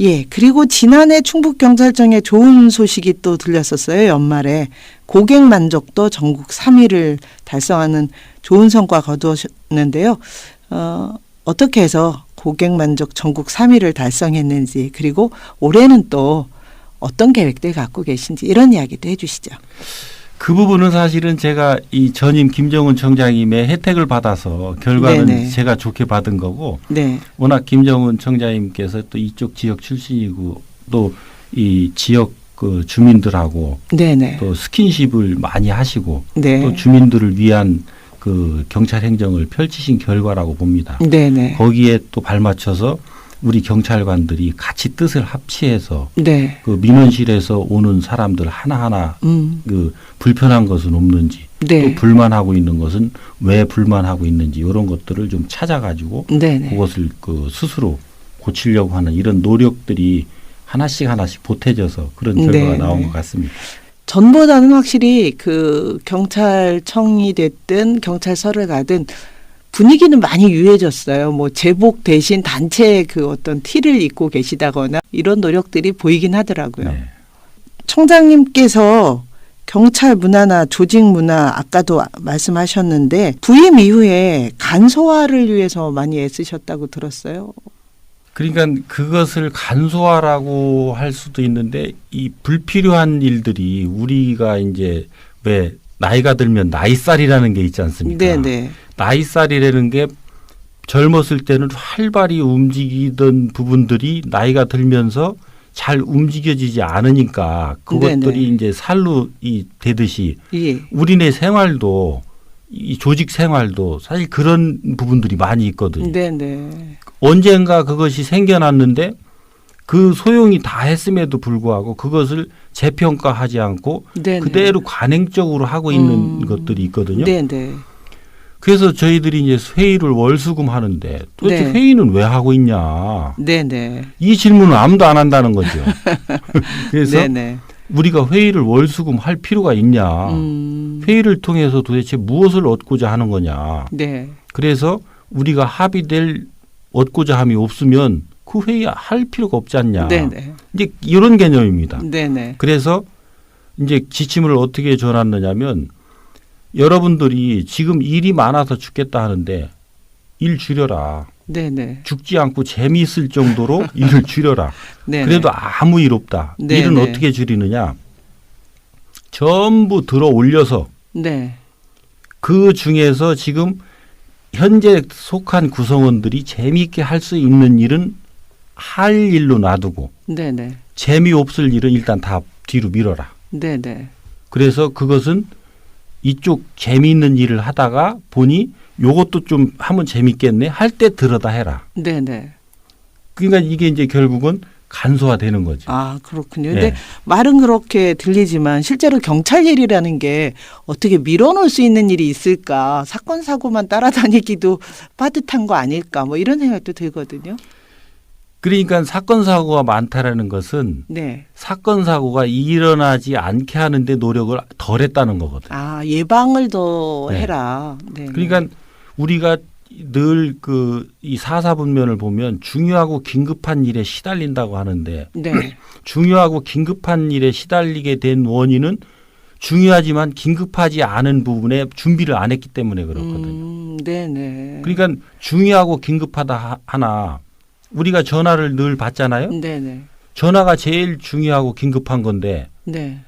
예, 그리고 지난해 충북경찰청에 좋은 소식이 또 들렸었어요. 연말에 고객 만족도 전국 3위를 달성하는 좋은 성과 거두었는데요. 어떻게 해서 고객 만족 전국 3위를 달성했는지, 그리고 올해는 또 어떤 계획들 갖고 계신지 이런 이야기도 해 주시죠. 그 부분은 사실은 제가 이 전임 김정은 청장님의 혜택을 받아서 결과는 네네. 제가 좋게 받은 거고, 네. 워낙 김정은 청장님께서 또 이쪽 지역 출신이고 또 이 지역 그 주민들하고 네네. 또 스킨십을 많이 하시고 네. 또 주민들을 위한 그 경찰 행정을 펼치신 결과라고 봅니다. 네네. 거기에 또 발맞춰서 우리 경찰관들이 같이 뜻을 합치해서 네. 그 민원실에서 오는 사람들 하나하나 그 불편한 것은 없는지 네. 또 불만하고 있는 것은 왜 불만하고 있는지 이런 것들을 좀 찾아가지고 네네. 그것을 그 스스로 고치려고 하는 이런 노력들이 하나씩 보태져서 그런 결과가 네네. 나온 것 같습니다. 전보다는 확실히 그 경찰청이 됐든 경찰서를 가든 분위기는 많이 유해졌어요. 뭐 제복 대신 단체 그 어떤 티를 입고 계시다거나 이런 노력들이 보이긴 하더라고요. 네. 청장님께서 경찰 문화나 조직 문화 아까도 말씀하셨는데 부임 이후에 간소화를 위해서 많이 애쓰셨다고 들었어요. 그러니까 그것을 간소화라고 할 수도 있는데 이 불필요한 일들이 우리가 이제 왜 나이가 들면 나이살이라는 게 있지 않습니까? 네네. 나이살이라는 게 젊었을 때는 활발히 움직이던 부분들이 나이가 들면서 잘 움직여지지 않으니까 그것들이 네네. 이제 살로 되듯이 예. 우리네 생활도 이 조직 생활도 사실 그런 부분들이 많이 있거든요. 네네. 언젠가 그것이 생겨났는데 그 소용이 다 했음에도 불구하고 그것을 재평가하지 않고 네네. 그대로 관행적으로 하고 있는 것들이 있거든요. 네네. 그래서 저희들이 이제 회의를 월수금 하는데 도대체 네. 회의는 왜 하고 있냐. 네네. 이 질문을 아무도 안 한다는 거죠. 그래서 네네. 우리가 회의를 월수금 할 필요가 있냐. 회의를 통해서 도대체 무엇을 얻고자 하는 거냐. 네. 그래서 우리가 합의될 얻고자 함이 없으면 그 회의 할 필요가 없지 않냐. 네네. 이제 이런 개념입니다. 네네. 그래서 이제 지침을 어떻게 전놨느냐면 여러분들이 지금 일이 많아서 죽겠다 하는데 일 줄여라. 네네. 죽지 않고 재미있을 정도로 일을 줄여라. 네네. 그래도 아무 일 없다. 네네. 일은 어떻게 줄이느냐. 전부 들어 올려서 네. 그 중에서 지금 현재 속한 구성원들이 재미있게 할 수 있는 일은 할 일로 놔두고 네네. 재미없을 일은 일단 다 뒤로 밀어라. 네네. 그래서 그것은 이쪽 재미있는 일을 하다가 보니 요것도 좀 하면 재밌겠네 할 때 들여다 해라. 네네. 그러니까 이게 이제 결국은 간소화되는 거죠. 아, 그렇군요. 근데 네. 말은 그렇게 들리지만 실제로 경찰 일이라는 게 어떻게 밀어놓을 수 있는 일이 있을까? 사건 사고만 따라다니기도 빠듯한 거 아닐까? 뭐 이런 생각도 들거든요. 그러니까 사건 사고가 많다라는 것은 네. 사건 사고가 일어나지 않게 하는데 노력을 덜 했다는 거거든요. 아, 예방을 더 네. 해라. 네. 그러니까 우리가 늘 그 이 사사분면을 보면 중요하고 긴급한 일에 시달린다고 하는데 네. 중요하고 긴급한 일에 시달리게 된 원인은 중요하지만 긴급하지 않은 부분에 준비를 안 했기 때문에 그렇거든요. 네네. 그러니까 중요하고 긴급하다 하나 우리가 전화를 늘 받잖아요. 네네. 전화가 제일 중요하고 긴급한 건데 네.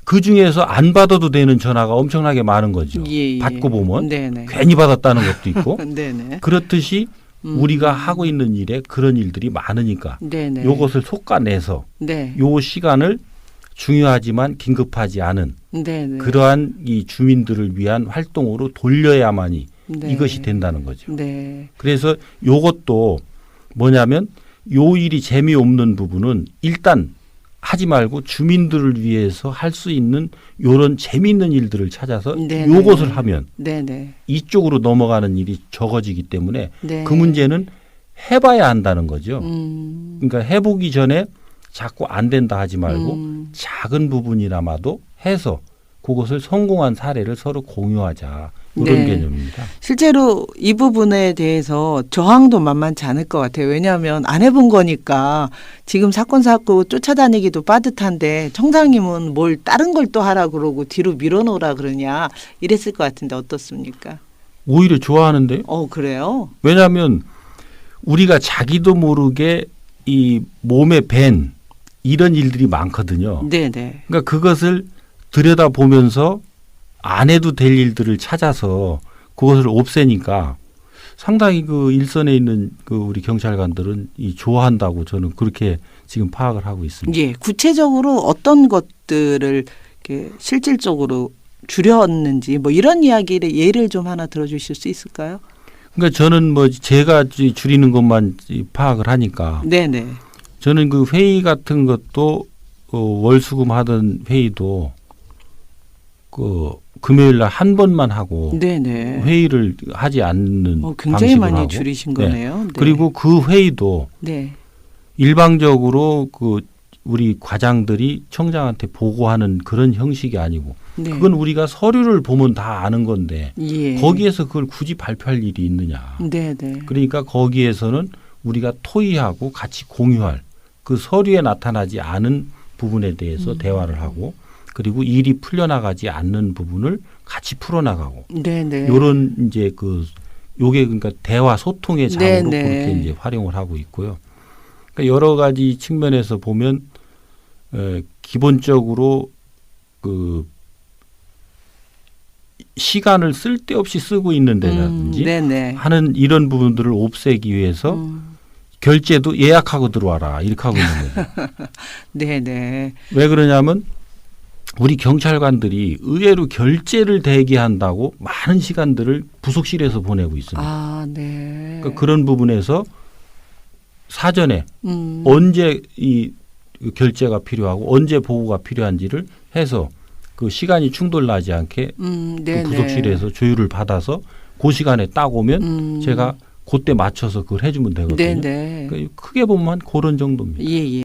그 중에서 안 받아도 되는 전화가 엄청나게 많은 거죠. 예, 예. 받고 보면 네네. 괜히 받았다는 것도 있고 네네. 그렇듯이 우리가 하고 있는 일에 그런 일들이 많으니까 네네. 요것을 솎아내서 네. 요 시간을 중요하지만 긴급하지 않은 네네. 그러한 이 주민들을 위한 활동으로 돌려야만이 네. 이것이 된다는 거죠. 네. 그래서 요것도 뭐냐면 요 일이 재미없는 부분은 일단 하지 말고 주민들을 위해서 할 수 있는 요런 재미있는 일들을 찾아서 네네. 요것을 하면 네네. 이쪽으로 넘어가는 일이 적어지기 때문에 네. 그 문제는 해봐야 한다는 거죠. 음. 그러니까 해보기 전에 자꾸 안 된다 하지 말고 작은 부분이나마도 해서 그것을 성공한 사례를 서로 공유하자. 그런 네. 개념입니다. 실제로 이 부분에 대해서 저항도 만만치 않을 것 같아요. 왜냐하면 안 해본 거니까 지금 사건 사고 쫓아다니기도 빠듯한데 청장님은 뭘 다른 걸 또 하라 그러고 뒤로 밀어놓으라 그러냐 이랬을 것 같은데 어떻습니까? 오히려 좋아하는데요. 그래요? 왜냐하면 우리가 자기도 모르게 이 몸에 밴 이런 일들이 많거든요. 네네. 그러니까 그것을 들여다보면서 안 해도 될 일들을 찾아서 그것을 없애니까 상당히 그 일선에 있는 그 우리 경찰관들은 이 좋아한다고 저는 그렇게 지금 파악을 하고 있습니다. 예, 구체적으로 어떤 것들을 이렇게 실질적으로 줄였는지 뭐 이런 이야기를 예를 좀 하나 들어주실 수 있을까요? 그러니까 저는 뭐 제가 줄이는 것만 파악을 하니까 네네. 저는 그 회의 같은 것도 월수금 하던 회의도 그 금요일 날 한 번만 하고 네네. 회의를 하지 않는 굉장히 방식으로 많이 하고 줄이신 네. 거네요. 네. 그리고 그 회의도 네. 일방적으로 그 우리 과장들이 청장한테 보고하는 그런 형식이 아니고 네. 그건 우리가 서류를 보면 다 아는 건데 예. 거기에서 그걸 굳이 발표할 일이 있느냐. 네네. 그러니까 거기에서는 우리가 토의하고 같이 공유할 그 서류에 나타나지 않은 부분에 대해서 대화를 하고 그리고 일이 풀려나가지 않는 부분을 같이 풀어나가고 네네. 요런 이제 요게 그러니까 대화 소통의 장으로 네네. 그렇게 이제 활용을 하고 있고요. 그러니까 여러 가지 측면에서 보면 기본적으로 그 시간을 쓸데없이 쓰고 있는 데라든지 네네. 하는 이런 부분들을 없애기 위해서 결제도 예약하고 들어와라 이렇게 하고 있는 거죠. 네네. 왜 그러냐면 우리 경찰관들이 의외로 결제를 대기한다고 많은 시간들을 부속실에서 보내고 있습니다. 아, 네. 그러니까 그런 부분에서 사전에 음. 언제 이 결제가 필요하고 언제 보고가 필요한지를 해서 그 시간이 충돌나지 않게 그 네네. 부속실에서 조율을 받아서 그 시간에 딱 오면 제가 그때 맞춰서 그걸 해주면 되거든요. 네네. 그러니까 크게 보면 그런 정도입니다. 예, 예.